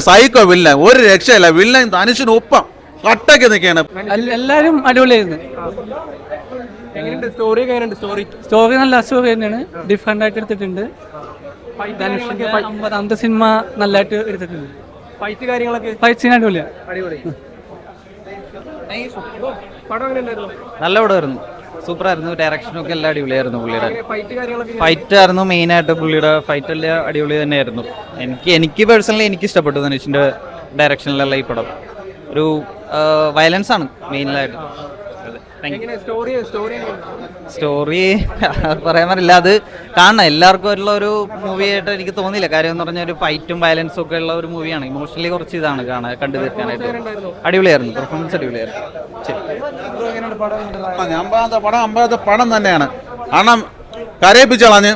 Psycho villain, ഒരു രക്ഷയില്ല. Villain ധനുഷിന് ഒപ്പം കട്ടയ്ക്ക് നിൽക്കുകയാണ്. എല്ലാരും അടിപൊളിയായിരുന്നു. സ്റ്റോറി നല്ല സ്റ്റോറി തന്നെയാണ്, ഡിഫറെന്റ് ആയിട്ട് എടുത്തിട്ടുണ്ട്. ധനുഷിന്റെ 50ാമത്തെ സിനിമ നല്ലതായിട്ട് എടുത്തിട്ടുണ്ട്. ഫൈറ്റ് സീൻ അടിപൊളിയാണ്. നല്ല പടമായിരുന്നു, സൂപ്പറായിരുന്നു. ഡയറക്ഷനൊക്കെ എല്ലാം അടിപൊളിയായിരുന്നു. പുള്ളിയുടെ ഫൈറ്റ് ആയിരുന്നു മെയിനായിട്ട്. പുള്ളിയുടെ ഫൈറ്റ് എല്ലാം അടിപൊളി തന്നെയായിരുന്നു. എനിക്ക് പേഴ്സണലി എനിക്ക് ഇഷ്ടപ്പെട്ടു ധനുഷിൻ്റെ ഡയറക്ഷനിലുള്ള ഈ പടം. ഒരു വയലൻസ് ആണ് മെയിനായിട്ട്. സ്റ്റോറി പറയാൻ പറ്റില്ല, അത് കാണണം. എല്ലാവർക്കും ഉള്ള ഒരു മൂവി ആയിട്ട് എനിക്ക് തോന്നിയില്ല. കാര്യം എന്ന് പറഞ്ഞാൽ ഒരു ഫൈറ്റും വയലൻസും ഒക്കെ ഉള്ള ഒരു മൂവിയാണ്. ഇമോഷണലി കുറച്ച് ഇതാണ് കാണാൻ, കണ്ടു തീർക്കാനായിട്ട്. അടിപൊളിയായിരുന്നു, പെർഫോമൻസ് അടിപൊളിയായിരുന്നു. പടം തന്നെയാണ്. കാരണം കരയിപ്പിച്ച് കളഞ്ഞ്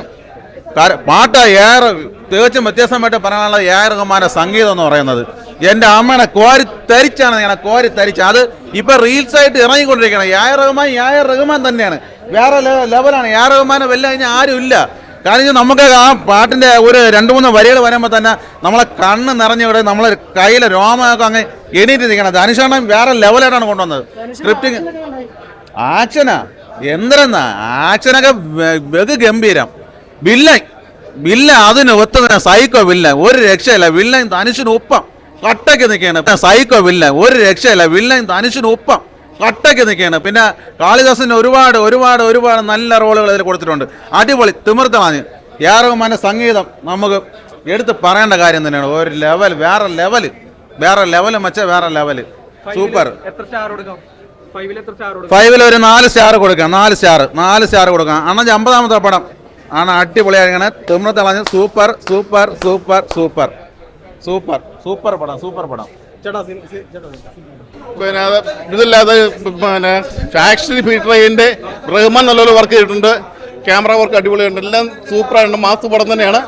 പാട്ട് ഏറെ തികച്ചും വ്യത്യസ്തമായിട്ട് പറയാനുള്ള എ.ആർ. റഹ്മാന്റെ സംഗീതം എന്ന് പറയുന്നത് എൻ്റെ അമ്മേനെ കോരി തരിച്ചാണ്. ഞാൻ കോരി തരിച്ച അത് ഇപ്പൊ റീൽസ് ആയിട്ട് ഇറങ്ങിക്കൊണ്ടിരിക്കുകയാണ്. എ.ആർ. റഹ്മാൻ തന്നെയാണ്, വേറെ ലെവലാണ്. എ.ആർ. റഹ്മാനെ വെല്ല കഴിഞ്ഞാൽ ആരും ഇല്ല. കാരണം നമുക്ക് ആ പാട്ടിന്റെ ഒരു 2-3 വരികൾ വരുമ്പോൾ തന്നെ നമ്മളെ കണ്ണ് നിറഞ്ഞവിടെ നമ്മളെ കയ്യിലെ രോമമൊക്കെ അങ്ങ് എണീറ്റ് നിൽക്കണം. ധനുഷാണ് വേറെ ലെവലായിട്ടാണ് കൊണ്ടുവന്നത്. സ്ക്രിപ്റ്റിങ് ആക്ഷനാ എന്തിനാ, ആക്ഷനൊക്കെ ബഹു ഗംഭീരം. വില്ലൻ അതിന് ഒത്തുന്ന സൈക്കോ വില്ലൻ, ഒരു രക്ഷയില്ല. വില്ലൻ ധനുഷിന് ഒപ്പം കട്ടയ്ക്ക് നിൽക്കുകയാണ്. സൈക്കോ വില്ലൻ, ഒരു രക്ഷയില്ല. വില്ലൻ ധനുഷിന് ഒപ്പം കട്ടയ്ക്ക് നിൽക്കുകയാണ്. പിന്നെ കാളിദാസിന് ഒരുപാട് നല്ല റോളുകൾ ഇതിൽ കൊടുത്തിട്ടുണ്ട്. അടിപൊളി തിമിർത്തമാണ്. എ.ആർ. റഹ്മാന്റെ സംഗീതം നമുക്ക് എടുത്ത് പറയേണ്ട കാര്യം തന്നെയാണ്. ഒരു ലെവൽ, വേറെ ലെവൽ മച്ച, വേറെ ലെവൽ. സൂപ്പർ. 5 ഒരു 4 സ്റ്റാർ കൊടുക്കാം. 4 സ്റ്റാർ കൊടുക്കാം. അണ്ണാ 50ാമത്തെ പടം ആണ്. അടിപൊളിയായിരിക്കണം. തിമിർത്തളഞ്ഞ് സൂപ്പർ പടം. പിന്നെ ഇതില്ലാതെ പിന്നെ ആക്ഷൻ ഫീച്ചറിന്റെ റഹ്മാൻ നല്ലൊരു വർക്ക് ചെയ്തിട്ടുണ്ട്. ക്യാമറ വർക്ക് അടിപൊളിയുണ്ട്. എല്ലാം സൂപ്പറായിട്ടുണ്ട്. മാസ് പടം തന്നെയാണ്.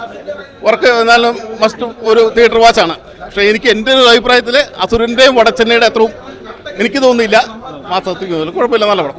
വർക്ക് എന്നാലും മസ്റ്റ് ഒരു തിയേറ്റർ വാച്ചാണ്. പക്ഷേ എനിക്ക് എൻ്റെ ഒരു അഭിപ്രായത്തിൽ അസുരൻ്റെയും വടച്ചെന്നയുടെ അത്രയും എനിക്ക് തോന്നുന്നില്ല. മാസത്തിൽ കുഴപ്പമില്ല, നല്ല പടം.